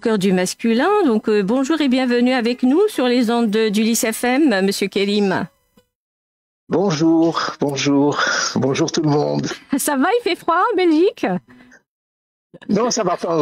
Au cœur du masculin. Donc, bonjour et bienvenue avec nous sur les ondes du Lys FM, Monsieur Kerim. Bonjour, bonjour, bonjour tout le monde. Ça va, il fait froid en Belgique? Non, ça va pas.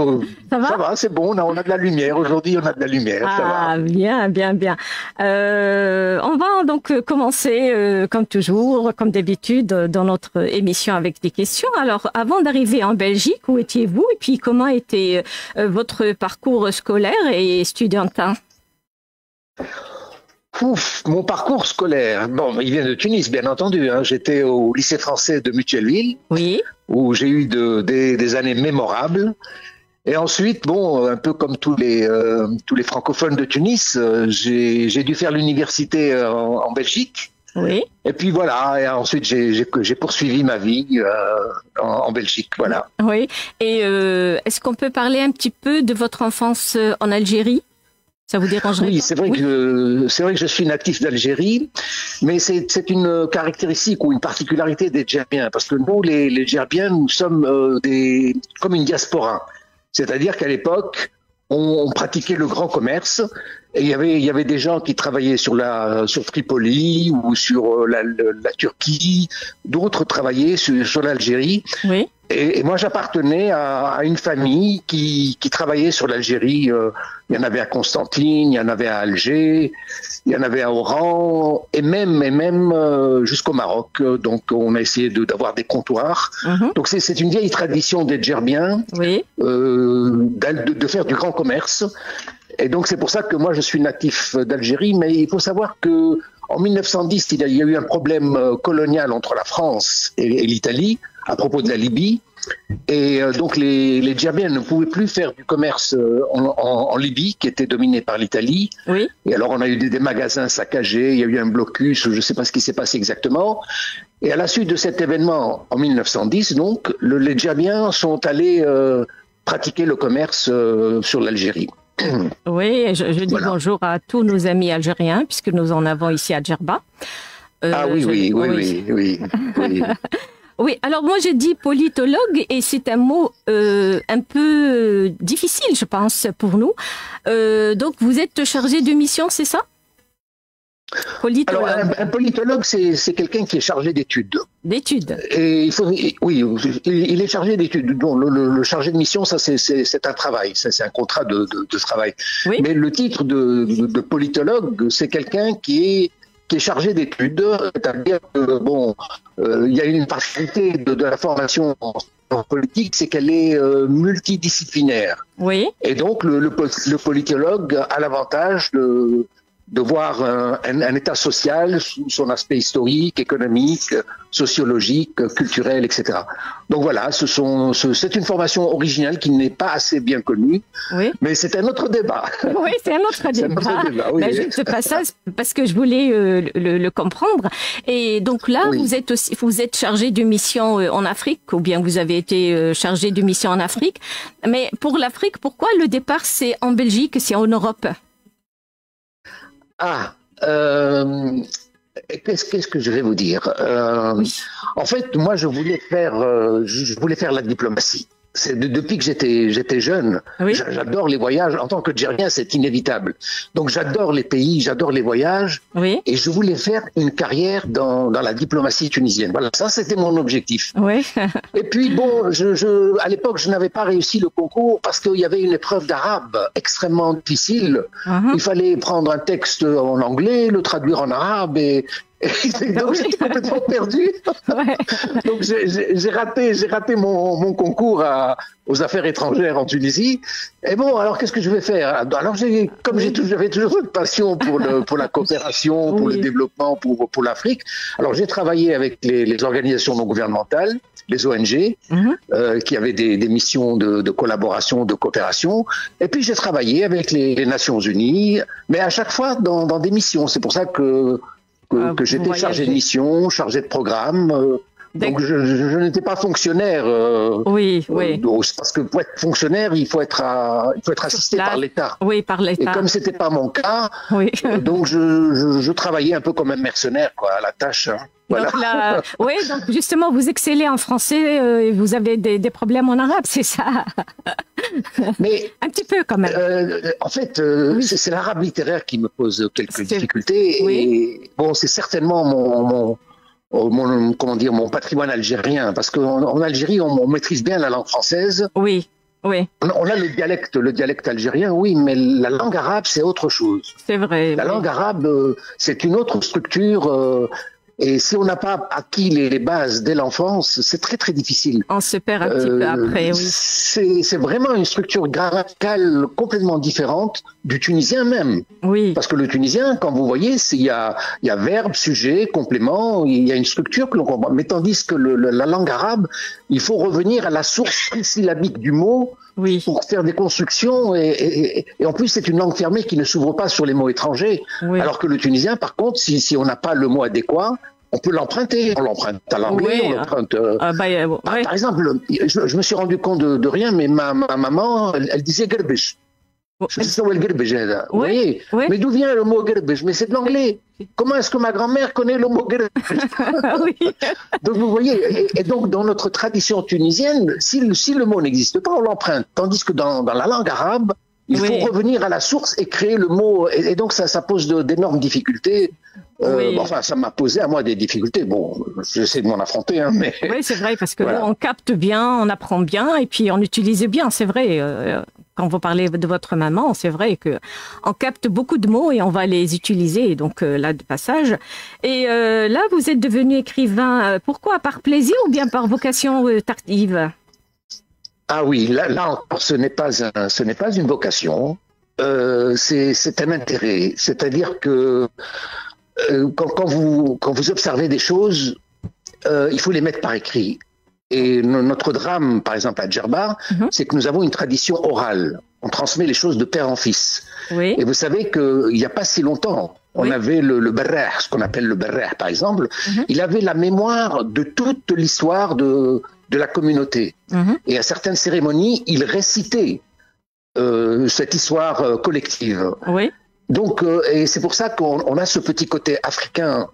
Ça va? Ça va, c'est bon. On a de la lumière. Aujourd'hui, on a de la lumière. Ça va. Ah, bien, bien, bien. On va donc commencer, comme toujours, comme d'habitude, dans notre émission avec des questions. Alors, avant d'arriver en Belgique, où étiez-vous? Et puis, comment était votre parcours scolaire et estudiantin? Ouf, mon parcours scolaire. Bon, il vient de Tunis, bien entendu. Hein. J'étais au lycée français de Mutuelleville, Oui. où j'ai eu des années mémorables. Et ensuite, bon, un peu comme tous les francophones de Tunis, j'ai dû faire l'université en Belgique. Oui. Et puis voilà, et ensuite j'ai poursuivi ma vie en Belgique, voilà. Oui. Et est-ce qu'on peut parler un petit peu de votre enfance en Algérie? Ça vous dérangerait? Oui, c'est vrai que je suis natif d'Algérie, mais c'est une caractéristique ou une particularité des Djerbiens, parce que nous, les Djerbiens, nous sommes comme une diaspora. C'est-à-dire qu'à l'époque, on pratiquait le grand commerce et il y avait des gens qui travaillaient sur Tripoli ou sur la Turquie, d'autres travaillaient sur l'Algérie. Oui. Et moi, j'appartenais à une famille qui travaillait sur l'Algérie. Il y en avait à Constantine, il y en avait à Alger, il y en avait à Oran, et même jusqu'au Maroc. Donc, on a essayé d'avoir des comptoirs. Donc, c'est une vieille tradition des Djerbiens, Oui. de faire du grand commerce. Et donc, c'est pour ça que moi, je suis natif d'Algérie. Mais il faut savoir que en 1910, il y a eu un problème colonial entre la France et l'Italie à propos de la Libye. Et donc les Djerbiens ne pouvaient plus faire du commerce en Libye, qui était dominé par l'Italie. Oui. Et alors on a eu des magasins saccagés, il y a eu un blocus, je ne sais pas ce qui s'est passé exactement. Et à la suite de cet événement, en 1910, donc, les Djerbiens sont allés pratiquer le commerce sur l'Algérie. Oui, je dis Voilà. bonjour à tous nos amis algériens, puisque nous en avons ici à Djerba. Oui. Oui, alors moi j'ai dit politologue et c'est un mot un peu difficile, je pense, pour nous. Donc vous êtes chargé de mission, c'est ça? Politologue. Alors un politologue, c'est quelqu'un qui est chargé d'études. D'études. Et oui, il est chargé d'études. Bon, le chargé de mission, ça c'est un travail, ça c'est un contrat de travail. Oui. Mais le titre de politologue, c'est quelqu'un qui est chargé d'études, c'est-à-dire que bon, il y a une particularité de la formation en politique, c'est qu'elle est multidisciplinaire. Oui. Et donc le politologue a l'avantage de voir un état social sous son aspect historique, économique, sociologique, culturel, etc. Donc voilà, c'est une formation originale qui n'est pas assez bien connue, Oui. mais c'est un autre débat. Oui, c'est un autre C'est un débat. autre débat, oui. Ben, je ne pas ça parce que je voulais le comprendre. Et donc là, Oui. vous êtes chargé de mission en Afrique, ou bien vous avez été chargé de mission en Afrique. Mais pour l'Afrique, pourquoi le départ c'est en Belgique, c'est en Europe? Qu'est-ce que je vais vous dire? Oui. En fait, moi, je voulais faire la diplomatie. Depuis que j'étais jeune, Oui. j'adore les voyages. En tant que Djirien, c'est inévitable. Donc, j'adore les pays, j'adore les voyages. Oui. Et je voulais faire une carrière dans la diplomatie tunisienne. Voilà, ça, c'était mon objectif. Oui. Et puis, bon, à l'époque, je n'avais pas réussi le concours parce qu'il y avait une épreuve d'arabe extrêmement difficile. Il fallait prendre un texte en anglais, le traduire en arabe et donc j'étais complètement perdu. Ouais. Donc j'ai raté mon concours aux affaires étrangères en Tunisie. Et bon, alors qu'est-ce que je vais faire? Alors j'avais toujours une passion pour la coopération, pour le développement, pour l'Afrique. Alors j'ai travaillé avec les organisations non gouvernementales, les ONG, qui avaient des missions de collaboration, de coopération. Et puis j'ai travaillé avec les Nations Unies, mais à chaque fois dans des missions. C'est pour ça que j'étais chargé de mission, chargé de programme. Donc je n'étais pas fonctionnaire. Oui, oui. Parce que pour être fonctionnaire, il faut être assisté par l'État. Oui, par l'État. Et comme c'était pas mon cas, oui. Donc je travaillais un peu comme un mercenaire, quoi, à la tâche. Hein. Voilà. Donc là, oui, donc justement, vous excellez en français et vous avez des problèmes en arabe, c'est ça? Mais un petit peu quand même. En fait, oui. C'est l'arabe littéraire qui me pose quelques difficultés. Oui. Et bon, c'est certainement mon patrimoine algérien, parce qu'en Algérie, on maîtrise bien la langue française. Oui. Oui. On a le dialecte algérien, oui, mais la langue arabe, c'est autre chose. C'est vrai. La langue arabe, c'est une autre structure. Et si on n'a pas acquis les bases dès l'enfance, c'est très très difficile. On se perd un petit peu après, oui. C'est vraiment une structure grammaticale complètement différente du tunisien même. Oui. Parce que le tunisien, quand vous voyez, il y a verbe, sujet, complément, il y a une structure que l'on comprend. Mais tandis que la langue arabe, il faut revenir à la source syllabique du mot. Oui. Pour faire des constructions et en plus c'est une langue fermée qui ne s'ouvre pas sur les mots étrangers. Oui. Alors que le tunisien, par contre, si on n'a pas le mot adéquat, on peut l'emprunter. On l'emprunte à l'anglais, on l'emprunte. Par exemple, je me suis rendu compte de rien, mais ma maman, elle disait gerbish. Je sais où est le gerbish, vous voyez. Oui. Mais d'où vient le mot gerbish? Mais c'est de l'anglais. Comment est-ce que ma grand-mère connaît le mot gerbish? Oui. Donc vous voyez, et donc dans notre tradition tunisienne, si le mot n'existe pas, on l'emprunte. Tandis que dans la langue arabe, il faut revenir à la source et créer le mot. Et donc ça pose d'énormes difficultés. Bon, enfin, ça m'a posé à moi des difficultés. Bon, j'essaie de m'en affronter, hein, mais... Oui, c'est vrai, parce que là, on capte bien, on apprend bien, et puis on utilise bien, c'est vrai. Quand vous parlez de votre maman, c'est vrai que on capte beaucoup de mots et on va les utiliser, donc là, de passage. Et là, vous êtes devenu écrivain, pourquoi? Par plaisir ou bien par vocation tardive? Ah oui, là encore, ce n'est pas une vocation, c'est un intérêt. C'est-à-dire que quand vous observez des choses, il faut les mettre par écrit. Et notre drame, par exemple à Djerba, c'est que nous avons une tradition orale. On transmet les choses de père en fils. Oui. Et vous savez qu'il n'y a pas si longtemps, on avait le berreh, ce qu'on appelle le berreh, par exemple. Il avait la mémoire de toute l'histoire de la communauté. Et à certaines cérémonies, il récitait cette histoire collective. Oui. Donc, et c'est pour ça qu'on a ce petit côté africain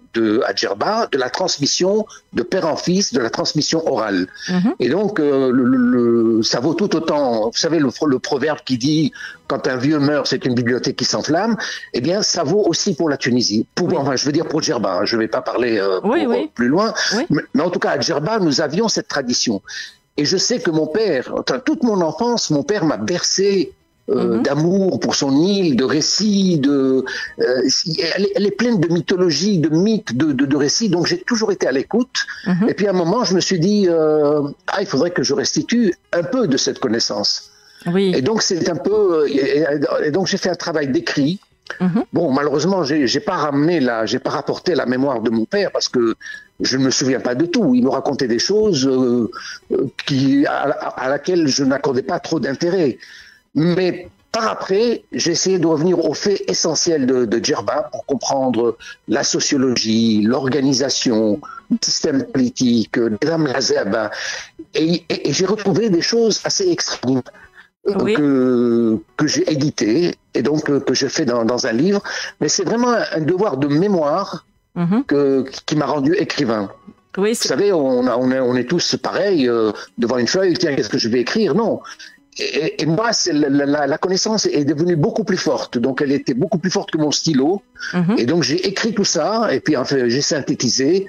à Djerba, de la transmission de père en fils, de la transmission orale. Et donc, ça vaut tout autant. Vous savez, le proverbe qui dit « quand un vieux meurt, c'est une bibliothèque qui s'enflamme », eh bien, ça vaut aussi pour la Tunisie. Enfin, je veux dire pour Djerba, hein, je ne vais pas parler plus loin. Oui. Mais en tout cas, à Djerba, nous avions cette tradition. Et je sais que mon père, toute mon enfance, mon père m'a bercé d'amour pour son île, de récits, elle est pleine de mythologie, de mythes, de récits, donc j'ai toujours été à l'écoute. Et puis à un moment, je me suis dit, il faudrait que je restitue un peu de cette connaissance. Oui. Et donc c'est un peu, et donc j'ai fait un travail d'écrit. Bon, malheureusement, j'ai pas rapporté la mémoire de mon père parce que je ne me souviens pas de tout. Il me racontait des choses à laquelle je n'accordais pas trop d'intérêt. Mais par après, j'ai essayé de revenir aux faits essentiels de Djerba pour comprendre la sociologie, l'organisation, le système politique, Nizam al-Ahzab. Et j'ai retrouvé des choses assez extrêmes que j'ai éditées et donc que je fais dans un livre. Mais c'est vraiment un devoir de mémoire qui m'a rendu écrivain. Oui, vous savez, on est tous pareils devant une feuille. Tiens, qu'est-ce que je vais écrire? Non. Et moi, la connaissance est devenue beaucoup plus forte. Donc, elle était beaucoup plus forte que mon stylo. Et donc, j'ai écrit tout ça. Et puis, enfin, j'ai synthétisé.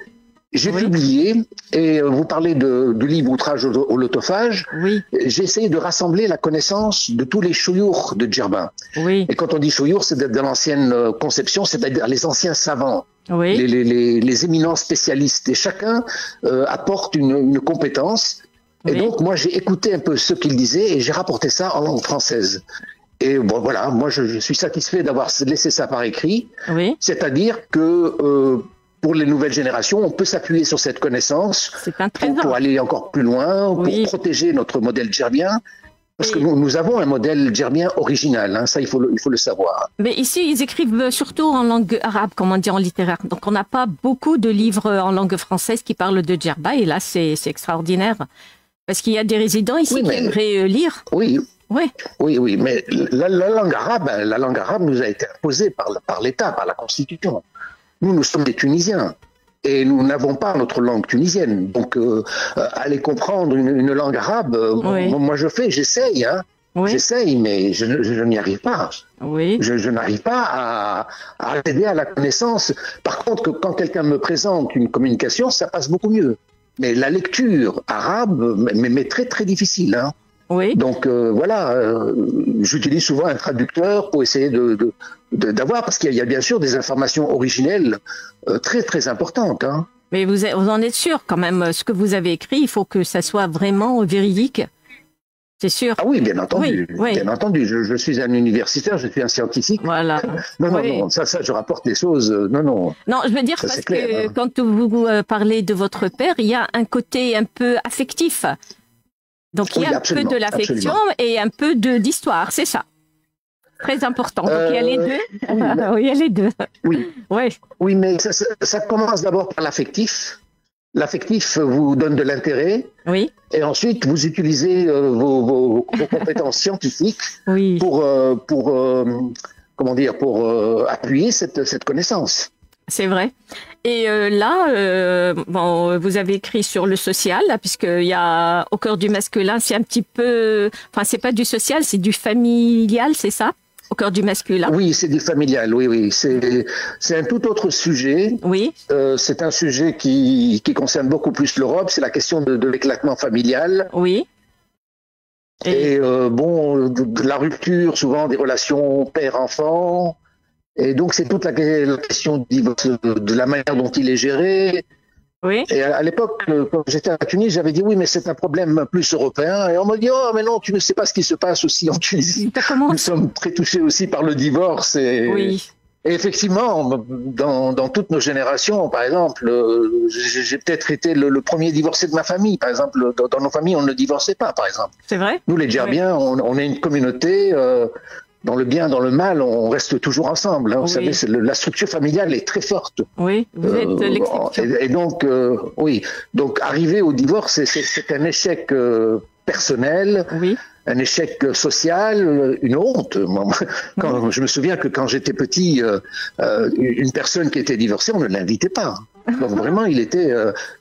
J'ai publié. Et vous parlez du livre Outrage au lotophage. Oui. J'ai essayé de rassembler la connaissance de tous les chouyours de Djerba. Oui. Et quand on dit chouyours, c'est de l'ancienne conception, c'est-à-dire les anciens savants. Oui. Les éminents spécialistes. Et chacun apporte une compétence. Et donc, moi, j'ai écouté un peu ce qu'il disait et j'ai rapporté ça en langue française. Et bon, voilà, moi, je suis satisfait d'avoir laissé ça par écrit. Oui. C'est-à-dire que pour les nouvelles générations, on peut s'appuyer sur cette connaissance pour aller encore plus loin, pour protéger notre modèle djerbien Parce que nous avons un modèle djerbien original, hein, ça il faut le savoir. Mais ici, ils écrivent surtout en langue arabe, comme on dit en littéraire. Donc, on n'a pas beaucoup de livres en langue française qui parlent de Djerba. Et là, c'est extraordinaire. Parce qu'il y a des résidents ici qui aimeraient lire. Oui. Oui. Oui, mais la langue arabe nous a été imposée par l'État, par la Constitution. Nous sommes des Tunisiens. Et nous n'avons pas notre langue tunisienne. Donc, aller comprendre une langue arabe, moi j'essaye, hein. Oui. J'essaye, mais je n'y arrive pas. Oui. Je n'arrive pas à accéder à la connaissance. Par contre, quand quelqu'un me présente une communication, ça passe beaucoup mieux. Mais la lecture arabe m'est très très difficile, hein. Oui. Donc j'utilise souvent un traducteur pour essayer d'avoir, parce qu'il y a bien sûr des informations originelles très très importantes, hein. Mais vous en êtes sûr quand même, ce que vous avez écrit, il faut que ça soit vraiment véridique. C'est sûr. Ah oui, bien entendu. Oui. Bien entendu. Je suis un universitaire, je suis un scientifique. Voilà. Non, ça, je rapporte des choses. Non, je veux dire, ça, parce clair, que quand vous parlez de votre père, il y a un côté un peu affectif. Donc, il y a un peu de l'affection et un peu d'histoire, c'est ça. Très important. Donc, il y a les deux. Oui, il y a les deux. Oui, mais ça commence d'abord par l'affectif. L'affectif vous donne de l'intérêt. Oui. Et ensuite, vous utilisez vos compétences scientifiques pour appuyer cette connaissance. C'est vrai. Et là, vous avez écrit sur le social, puisqu'il y a au cœur du masculin, c'est un petit peu, enfin, c'est pas du social, c'est du familial, c'est ça? Au cœur du masculin. Oui, c'est du familial, oui. C'est un tout autre sujet. Oui. C'est un sujet qui concerne beaucoup plus l'Europe, c'est la question de l'éclatement familial. Oui. Et de la rupture, souvent, des relations père-enfant. Et donc, c'est toute la question de la manière dont il est géré. Oui. Et à l'époque, quand j'étais à Tunis, j'avais dit oui, mais c'est un problème plus européen. Et on m'a dit oh, mais non, tu ne sais pas ce qui se passe aussi en Tunisie. Nous sommes très touchés aussi par le divorce. Et effectivement, dans toutes nos générations, par exemple, j'ai peut-être été le premier divorcé de ma famille. Par exemple, dans nos familles, on ne divorçait pas, par exemple. C'est vrai. Nous, les Djerbiens, on est une communauté. Dans le bien, dans le mal, on reste toujours ensemble. Hein. Vous savez, la structure familiale est très forte. Oui, vous êtes l'exception. Et donc, donc arriver au divorce, c'est un échec personnel, un échec social, une honte. Je me souviens que quand j'étais petit, une personne qui était divorcée, on ne l'invitait pas. Donc vraiment, il était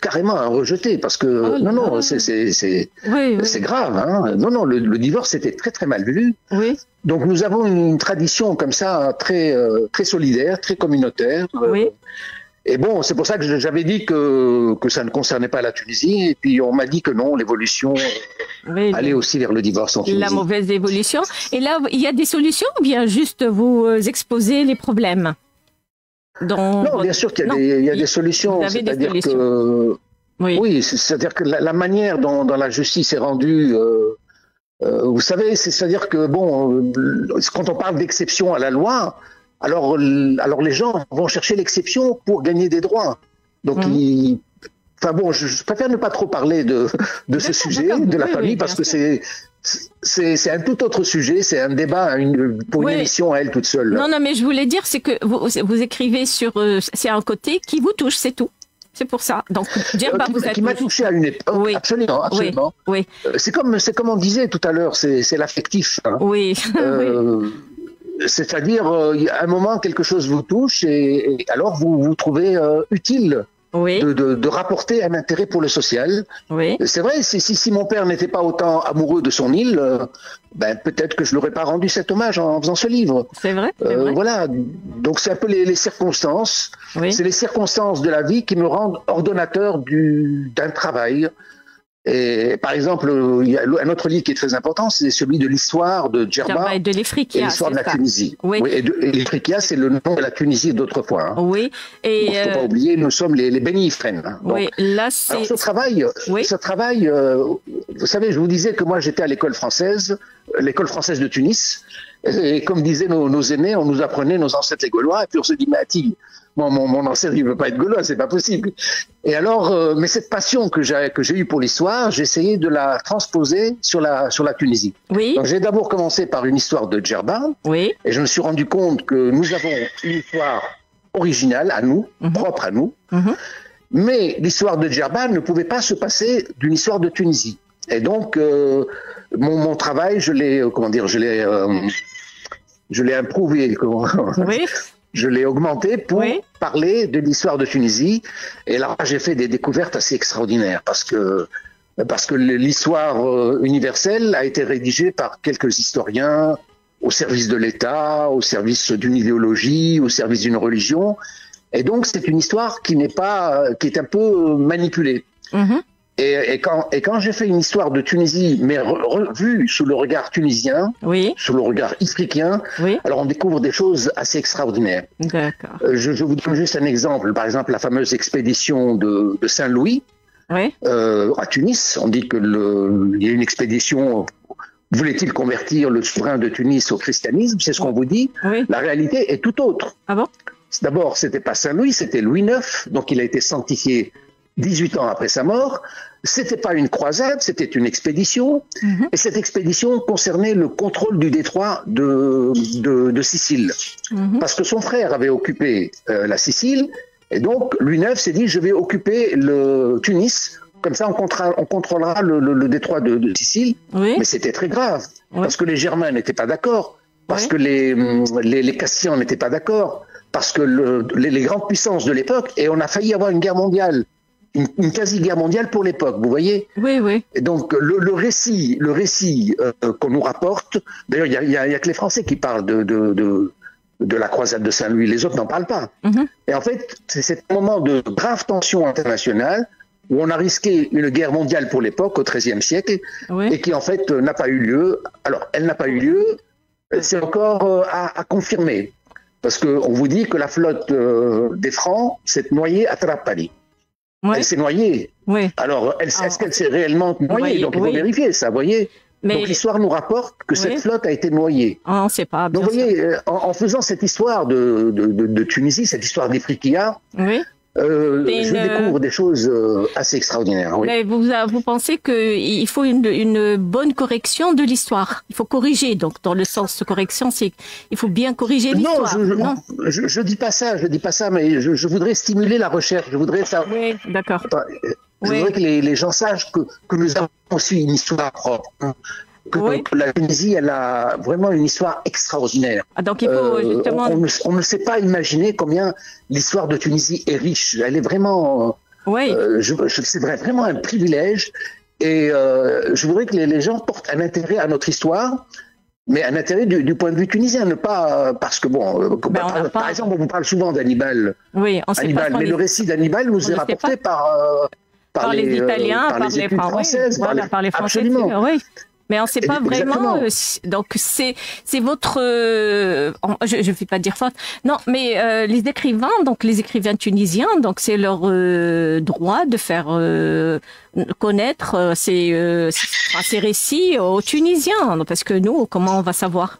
carrément à rejeter parce que c'est grave. Hein. Non, le divorce était très très mal vu. Oui. Donc nous avons une tradition comme ça très très solidaire, très communautaire. Oui. Et bon, c'est pour ça que j'avais dit que ça ne concernait pas la Tunisie. Et puis on m'a dit que non, l'évolution allait aussi vers le divorce en Tunisie. La mauvaise évolution. Et là, il y a des solutions ou bien juste vous exposez les problèmes? Non, bien sûr qu'il y a des solutions. C'est-à-dire que c'est-à-dire que la manière dont la justice est rendue. Vous savez, c'est-à-dire que quand on parle d'exception à la loi, alors les gens vont chercher l'exception pour gagner des droits. Donc, je préfère ne pas trop parler de ce sujet, de la famille, parce que c'est un tout autre sujet, c'est un débat pour une émission à elle toute seule. Non, mais je voulais dire, c'est que vous écrivez sur, c'est un côté qui vous touche, c'est tout. C'est pour ça. Donc, qui m'a touché à une époque. Oui. Absolument. Oui. C'est comme on disait tout à l'heure, c'est l'affectif. Hein. Oui. C'est-à-dire, il y a un moment, quelque chose vous touche et alors vous trouvez utile de rapporter un intérêt pour le social. Oui. C'est vrai, si mon père n'était pas autant amoureux de son île, peut-être que je l'aurais pas rendu cet hommage en faisant ce livre. C'est vrai. Voilà. Donc c'est un peu les circonstances. Oui. C'est les circonstances de la vie qui me rendent ordonnateur d'un travail. Et par exemple, il y a un autre livre qui est très important, c'est celui de l'histoire de Djerba et de l'Ifriqiya, et l'histoire de la Tunisie. Oui. Et l'Ifriqiya, c'est le nom de la Tunisie d'autrefois. Hein. Oui. Et il ne faut pas oublier, nous sommes les Beni Ifren. Hein. Oui, là c'est. Alors ce travail, vous savez, je vous disais que moi j'étais à l'école française de Tunis. Et comme disaient nos aînés, on nous apprenait nos ancêtres les Gaulois, et puis on se dit, mais Attille, moi, mon ancêtre, il ne veut pas être Gaulois, c'est pas possible. Et alors, mais cette passion que j'ai eue pour l'histoire, j'ai essayé de la transposer sur la Tunisie. Oui. Donc j'ai d'abord commencé par une histoire de Djerba, oui. Et je me suis rendu compte que nous avons une histoire originale à nous, propre à nous, mais l'histoire de Djerba ne pouvait pas se passer d'une histoire de Tunisie. Et donc, mon travail, je l'ai improuvé, oui. Je l'ai augmenté pour parler de l'histoire de Tunisie. Et là, j'ai fait des découvertes assez extraordinaires parce que l'histoire universelle a été rédigée par quelques historiens au service de l'État, au service d'une idéologie, au service d'une religion. Et donc, c'est une histoire qui est un peu manipulée. Et quand j'ai fait une histoire de Tunisie, mais revue sous le regard tunisien, sous le regard africain, alors on découvre des choses assez extraordinaires. D'accord. Je vous donne juste un exemple. Par exemple, la fameuse expédition de Saint-Louis à Tunis. On dit qu'il y a une expédition. Voulait-il convertir le souverain de Tunis au christianisme? C'est ce qu'on vous dit. La réalité est tout autre. Ah bon? D'abord, c'était pas Saint-Louis, c'était Louis IX. Donc, il a été sanctifié 18 ans après sa mort. C'était pas une croisade, c'était une expédition. Et cette expédition concernait le contrôle du détroit de Sicile. Parce que son frère avait occupé la Sicile. Et donc, Louis IX s'est dit, je vais occuper le Tunis. Comme ça, on contrôlera le détroit de Sicile. Mais c'était très grave. Parce que les Germains n'étaient pas d'accord. Parce que les Cassiens n'étaient pas d'accord. Parce que les grandes puissances de l'époque, et on a failli avoir une guerre mondiale. Une quasi-guerre mondiale pour l'époque, vous voyez? Oui. Et donc, le récit qu'on nous rapporte, d'ailleurs, il y a que les Français qui parlent de la croisade de Saint-Louis, les autres n'en parlent pas. Et en fait, c'est un moment de grave tension internationale où on a risqué une guerre mondiale pour l'époque, au XIIIe siècle, et qui en fait n'a pas eu lieu. Alors, elle n'a pas eu lieu, c'est encore à confirmer, parce qu'on vous dit que la flotte des Francs s'est noyée à Trapani. Elle s'est noyée. Alors, est-ce qu'elle s'est réellement noyée? Donc, il faut vérifier ça, vous voyez. Donc, l'histoire nous rapporte que cette flotte a été noyée. On ne sait pas. Donc, vous voyez, en faisant cette histoire de Tunisie, cette histoire d'Ifriqiya, je découvre des choses assez extraordinaires. Mais vous pensez qu'il faut une bonne correction de l'histoire. Il faut corriger. Donc, dans le sens de correction, c'est il faut bien corriger l'histoire. Non, je dis pas ça. Je dis pas ça, mais je voudrais stimuler la recherche. Je voudrais ça. Oui, d'accord. Je voudrais que les gens sachent que nous avons aussi une histoire propre. Que la Tunisie, elle a vraiment une histoire extraordinaire. Donc il faut justement... on ne sait pas imaginer combien l'histoire de Tunisie est riche. Elle est vraiment... c'est vraiment un privilège. Et je voudrais que les gens portent un intérêt à notre histoire, mais un intérêt du point de vue tunisien, ne pas... Parce que, par exemple, on vous parle souvent d'Hannibal. Oui, on sait pas. Mais le récit d'Hannibal nous est rapporté par les Italiens, par les Françaises, par les Français. Absolument. Mais on ne sait pas vraiment. Donc c'est votre. Je ne vais pas dire faute. Non, mais les écrivains tunisiens, donc c'est leur droit de faire connaître ces récits aux Tunisiens, parce que nous, comment on va savoir?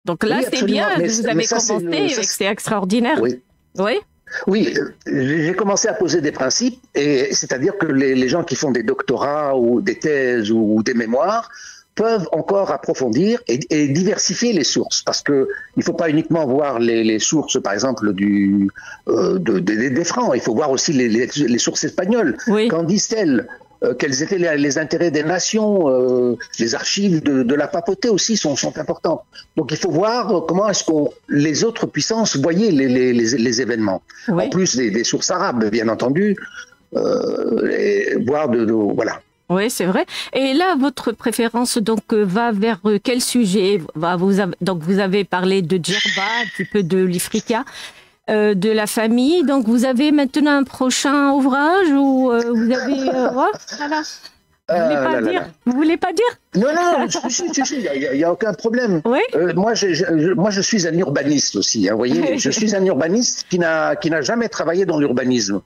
Donc là, c'est bien. Vous avez commencé, c'est extraordinaire. Oui, j'ai commencé à poser des principes, et c'est-à-dire que les gens qui font des doctorats ou des thèses ou des mémoires peuvent encore approfondir et diversifier les sources, parce que il faut pas uniquement voir les sources, par exemple des Francs, il faut voir aussi les sources espagnoles. Qu'en disent-elles? Quels étaient les intérêts des nations? Les archives de la papauté aussi sont importantes. Donc il faut voir comment est-ce que les autres puissances voyaient les événements. En plus des sources arabes, bien entendu, voilà. Oui, c'est vrai. Et là, votre préférence donc va vers quel sujet? Donc vous avez parlé de Djerba, un petit peu de l'Ifriqiya. De la famille. Donc, vous avez maintenant un prochain ouvrage ou vous avez... voilà. Vous voulez pas dire? Non, non, il y a aucun problème. Oui. Moi, je suis un urbaniste aussi. Hein, vous voyez, je suis un urbaniste qui n'a jamais travaillé dans l'urbanisme.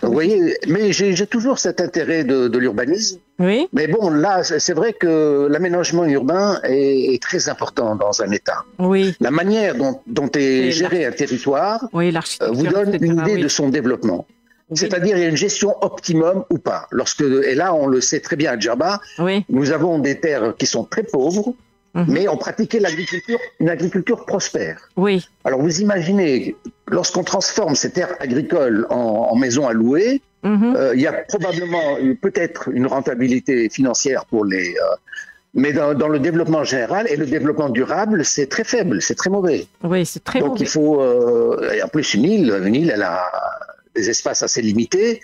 Vous voyez, mais j'ai toujours cet intérêt de l'urbanisme. Oui. Mais bon, là, c'est vrai que l'aménagement urbain est très important dans un État. Oui. La manière dont est géré un territoire vous donne une idée de son développement. Oui. C'est-à-dire, il y a une gestion optimum ou pas. Et là, on le sait très bien à Djerba, nous avons des terres qui sont très pauvres, mais on pratiquait une agriculture prospère. Oui. Alors, vous imaginez, lorsqu'on transforme ces terres agricoles en maisons à louer, il y a probablement peut-être une rentabilité financière pour les... mais dans le développement général et le développement durable, c'est très faible, c'est très mauvais. Oui, c'est très mauvais. Donc, il faut... en plus, une île, elle a des espaces assez limités.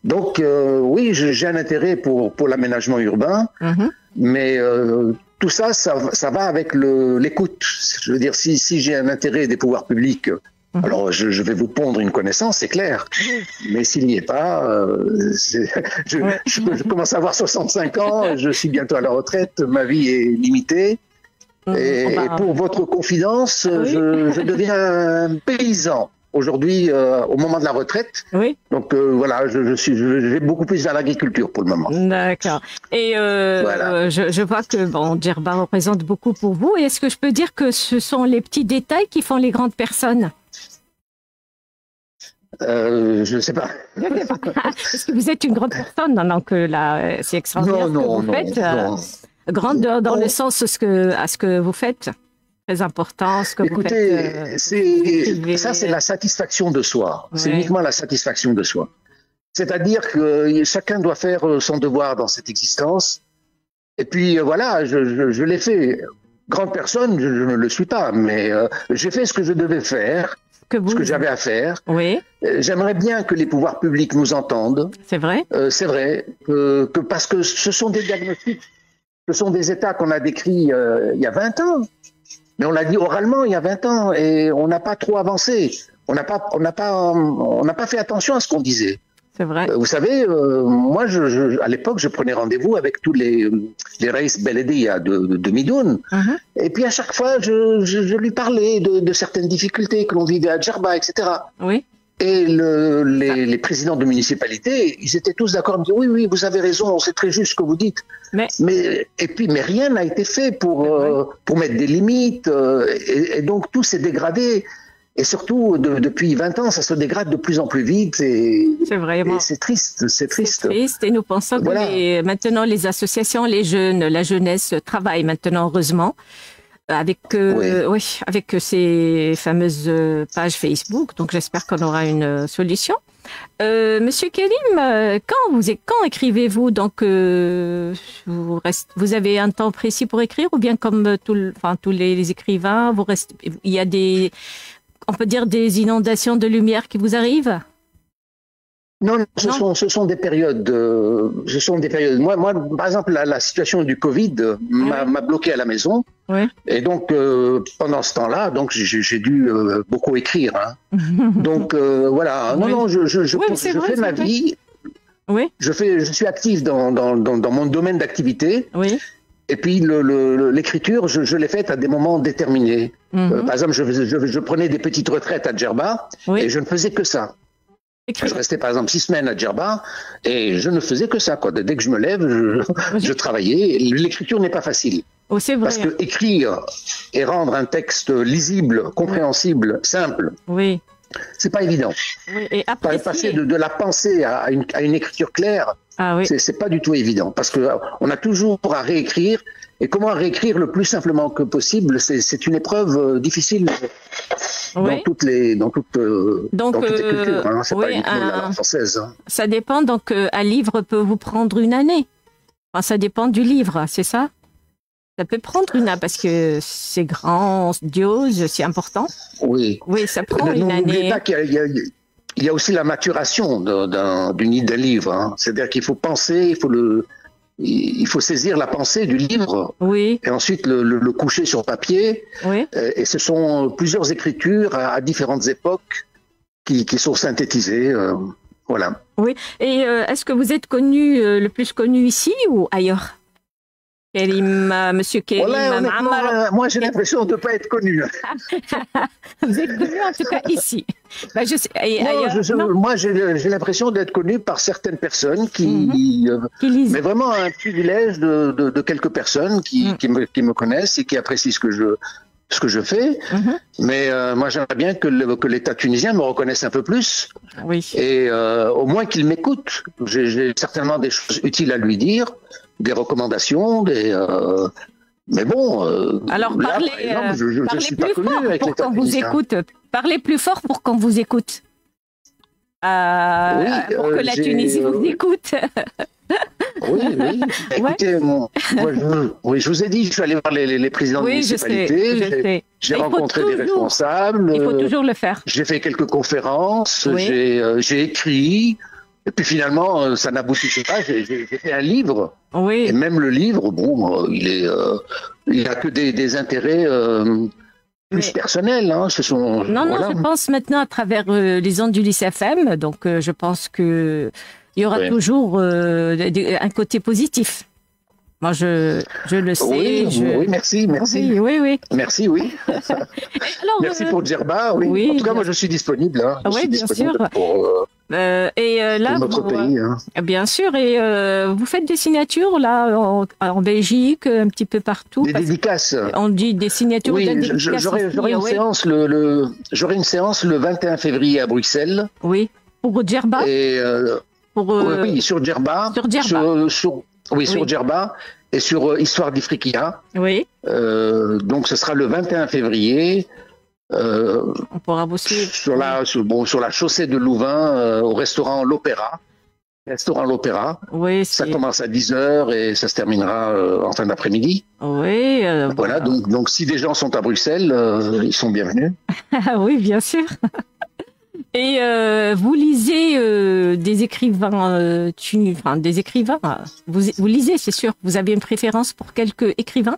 Donc, oui, j'ai un intérêt pour l'aménagement urbain, mais tout ça, ça va avec l'écoute. Je veux dire, si j'ai un intérêt des pouvoirs publics, alors je vais vous pondre une connaissance, c'est clair. Mais s'il n'y est pas, je commence à avoir 65 ans, je suis bientôt à la retraite, ma vie est limitée. Et pour votre confidence, je deviens un paysan. Aujourd'hui, au moment de la retraite. Oui. Donc voilà, je vais beaucoup plus vers l'agriculture pour le moment. D'accord. Et voilà. je vois que Djerba représente beaucoup pour vous. Et est-ce que je peux dire que ce sont les petits détails qui font les grandes personnes? Je ne sais pas. Est-ce que vous êtes une grande personne? Donc là, c'est extraordinaire ce que vous faites. Grande dans le sens à ce que vous faites. Très important, ce que Écoutez, vous faites. Ça, c'est la satisfaction de soi. C'est uniquement la satisfaction de soi. C'est-à-dire que chacun doit faire son devoir dans cette existence. Et puis, voilà, je l'ai fait. Grande personne, je ne le suis pas, mais j'ai fait ce que je devais faire, ce que j'avais à faire. Oui. J'aimerais bien que les pouvoirs publics nous entendent. C'est vrai. C'est vrai, parce que ce sont des diagnostics, ce sont des états qu'on a décrits il y a 20 ans. Mais on l'a dit oralement il y a 20 ans et on n'a pas trop avancé. On n'a pas fait attention à ce qu'on disait. C'est vrai. Vous savez, moi, à l'époque, je prenais rendez-vous avec tous les Reis Beledia de Midoun. Et puis, à chaque fois, je lui parlais de certaines difficultés que l'on vivait à Djerba, etc. Oui. Et les présidents de municipalité, ils étaient tous d'accord. Ils me disaient, oui, vous avez raison, c'est très juste ce que vous dites. Mais rien n'a été fait pour mettre des limites. Et donc, tout s'est dégradé. Et surtout, depuis 20 ans, ça se dégrade de plus en plus vite. C'est vraiment. Et c'est triste, c'est triste. C'est triste. Et nous pensons que maintenant, les associations, les jeunes, la jeunesse travaillent maintenant, heureusement. Avec ces fameuses pages Facebook, donc j'espère qu'on aura une solution. Monsieur Kelim, quand écrivez-vous? Donc vous avez un temps précis pour écrire, ou bien comme tous les écrivains, il y a on peut dire des inondations de lumière qui vous arrivent? Non, ce sont des périodes. Moi, par exemple, la situation du Covid m'a bloqué à la maison. Oui. Et donc, pendant ce temps-là, donc j'ai dû beaucoup écrire. Hein. Donc voilà. Non, je fais ma vie. Oui. Je suis actif dans mon domaine d'activité. Oui. Et puis l'écriture, je l'ai faite à des moments déterminés. Par exemple, je prenais des petites retraites à Djerba et je ne faisais que ça. Je restais par exemple 6 semaines à Djerba et je ne faisais que ça. Dès que je me lève, je travaillais. L'écriture n'est pas facile. Oh, c'est vrai. Parce que écrire et rendre un texte lisible, compréhensible, simple, c'est pas évident. Oui, et passer de la pensée à une écriture claire, c'est pas du tout évident. Parce que on a toujours à réécrire. Et comment réécrire le plus simplement que possible, c'est une épreuve difficile dans toutes les cultures. Hein. C'est pas uniquement la langue française. Hein. Ça dépend. Donc, un livre peut vous prendre une année. Enfin, ça dépend du livre, c'est ça? Ça peut prendre une année parce que c'est grandiose, c'est important. Oui. Oui, ça prend une année. N'oubliez pas qu'il y a aussi la maturation d'un livre. Hein. C'est-à-dire qu'il faut penser, il faut saisir la pensée du livre et ensuite le coucher sur papier. Oui. Et ce sont plusieurs écritures à différentes époques qui sont synthétisées. Voilà. Oui. Et est-ce que vous êtes connu, le plus connu ici ou ailleurs? Monsieur Kérim Honnêtement, moi j'ai l'impression de ne pas être connu. Vous êtes connu en tout cas ici. Ben, je sais, et Non, ailleurs, moi j'ai l'impression d'être connu par certaines personnes qui lisent. mais vraiment un privilège de quelques personnes qui me connaissent et qui apprécient ce que je fais. Mais moi j'aimerais bien que l'État tunisien me reconnaisse un peu plus. Oui. Et au moins qu'il m'écoute. J'ai certainement des choses utiles à lui dire, des recommandations, mais bon. Alors là, parlez, par exemple, je parlez suis pas plus connu fort avec pour l'État qu'on vous tunisien. écoute. Parlez plus fort pour qu'on vous écoute. Pour que la Tunisie vous écoute. Oui. Écoutez, moi, je vous ai dit, je suis allé voir les présidents de municipalité. J'ai rencontré des responsables. Il faut toujours le faire. J'ai fait quelques conférences. J'ai écrit. Et puis finalement, ça n'aboutissait pas. J'ai fait un livre. Oui. Et même le livre, bon, il a que des intérêts plus personnels. Hein. Non, je pense maintenant à travers les ondes du Lycée FM. Donc, je pense que il y aura toujours un côté positif. Moi, je le sais. Oui, merci. Oui. Merci, oui. Alors, merci pour Djerba, oui. En tout cas, moi, je suis disponible. Hein. Je suis bien disponible sûr. pour notre pays. Hein. Bien sûr. Et vous faites des signatures, là, en Belgique, un petit peu partout. Des dédicaces. On dit des signatures. Oui, j'aurai une séance le 21 février à Bruxelles. Oui, pour Djerba. Et oui, sur Djerba. Sur Djerba et sur Histoire d'Ifriqiya. Oui. Donc ce sera le 21 février. On pourra vous suivre. Sur la chaussée de Louvain, au restaurant L'Opéra. Oui, ça commence à 10h et ça se terminera en fin d'après-midi. Oui. Voilà, donc si des gens sont à Bruxelles, ils sont bienvenus. Oui, bien sûr. Et vous lisez des écrivains, des écrivains. Vous lisez, c'est sûr. Vous avez une préférence pour quelques écrivains?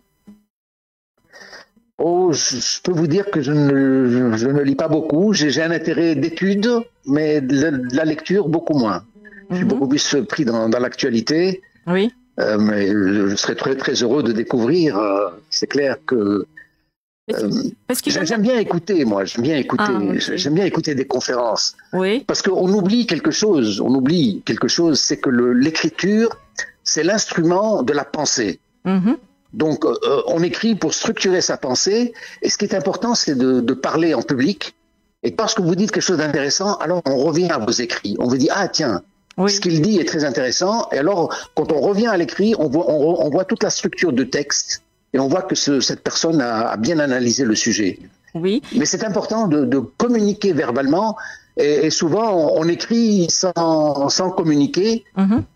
Oh, je peux vous dire que je ne lis pas beaucoup. J'ai un intérêt d'étude, mais de la lecture beaucoup moins. Je suis beaucoup plus pris dans l'actualité. Oui. Mais je serais très très heureux de découvrir. C'est clair que j'aime bien écouter, moi. J'aime bien écouter. J'aime bien écouter des conférences. Oui. Parce qu'on oublie quelque chose. C'est que l'écriture, c'est l'instrument de la pensée. Donc, on écrit pour structurer sa pensée. Et ce qui est important, c'est de parler en public. Et parce que vous dites quelque chose d'intéressant, alors on revient à vos écrits. On vous dit, ah tiens, ce qu'il dit est très intéressant. Et alors, quand on revient à l'écrit, on voit toute la structure de texte. Et on voit que cette personne a bien analysé le sujet. Oui. Mais c'est important de communiquer verbalement. Et souvent, on écrit sans communiquer.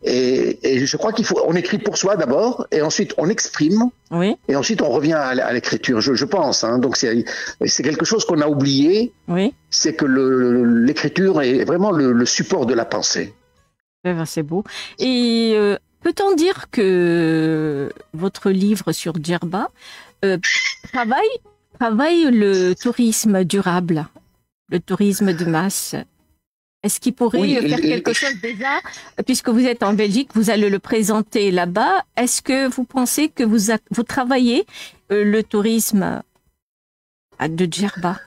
Et je crois on écrit pour soi d'abord, et ensuite on exprime. Oui. Et ensuite on revient à l'écriture, je pense. Hein. Donc c'est quelque chose qu'on a oublié. Oui. C'est que l'écriture est vraiment le support de la pensée. C'est beau. Et peut-on dire que votre livre sur Djerba travaille le tourisme durable, le tourisme de masse? Est-ce qu'il pourrait faire quelque chose déjà, puisque vous êtes en Belgique, vous allez le présenter là-bas? Est-ce que vous pensez que vous travaillez le tourisme de Djerba?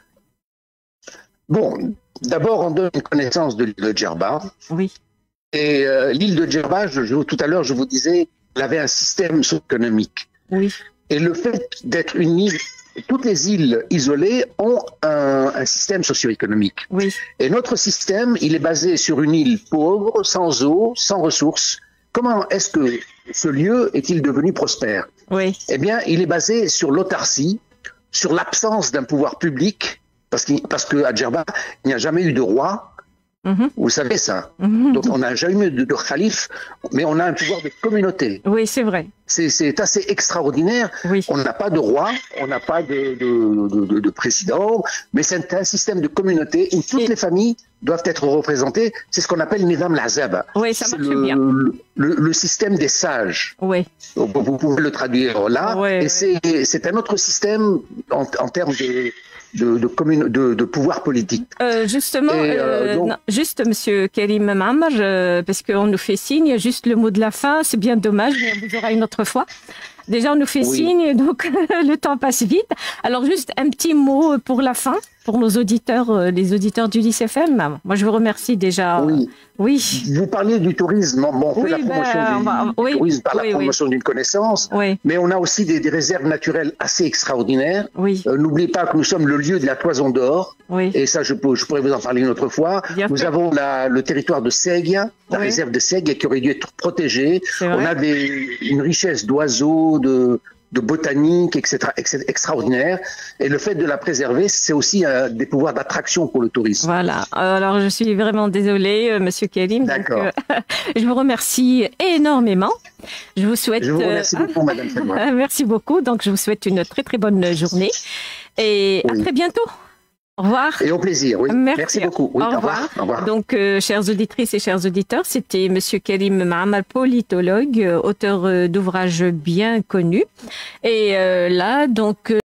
Bon, d'abord on donne une connaissance de l'île de Djerba. Oui. Et l'île de Djerba, tout à l'heure, je vous disais, elle avait un système socio-économique. Oui. Et le fait d'être une île, toutes les îles isolées ont un système socio-économique. Oui. Et notre système, il est basé sur une île pauvre, sans eau, sans ressources. Comment est-ce que ce lieu est-il devenu prospère? Oui. Eh bien, il est basé sur l'autarcie, sur l'absence d'un pouvoir public, parce qu'à Djerba, il n'y a jamais eu de roi. Vous savez ça. Donc on n'a jamais eu de calife, mais on a un pouvoir de communauté. Oui, c'est vrai. C'est assez extraordinaire. Oui. On n'a pas de roi, on n'a pas de président, mais c'est un système de communauté où toutes les familles doivent être représentées. C'est ce qu'on appelle Nidam al-Ahzab. Oui, ça marche bien. Le système des sages. Oui. Vous pouvez le traduire là. Oui, et c'est un autre système en termes de pouvoir politique. Justement, non, juste Monsieur Karim Maamar, parce qu'on nous fait signe, juste le mot de la fin, c'est bien dommage, mais on vous aura une autre fois. Déjà, on nous fait signe, donc le temps passe vite. Alors, juste un petit mot pour la fin, pour nos auditeurs, les auditeurs du Lys FM. Moi, je vous remercie déjà. Oui. Vous parliez du tourisme. Bon, on fait la promotion du tourisme par la promotion d'une connaissance, mais on a aussi des réserves naturelles assez extraordinaires. N'oubliez pas que nous sommes le lieu de la toison d'or. Et ça, je pourrais vous en parler une autre fois. Nous avons le territoire de Sègue, la réserve de Sègue, qui aurait dû être protégée. On a une richesse d'oiseaux, de botanique, etc., extraordinaire. Et le fait de la préserver, c'est aussi des pouvoirs d'attraction pour le tourisme. Voilà. Alors, je suis vraiment désolée, Monsieur Karim. D'accord. Je vous remercie énormément. Je vous souhaite... Je vous remercie beaucoup, Madame Selma. Merci beaucoup. Donc, je vous souhaite une très, très bonne journée. Et à très bientôt. Au revoir. Et au plaisir, oui. Merci beaucoup. Oui, au revoir. Au revoir. Donc, chères auditrices et chers auditeurs, c'était Monsieur Karim Maamar, politologue, auteur d'ouvrages bien connus. Et là, donc...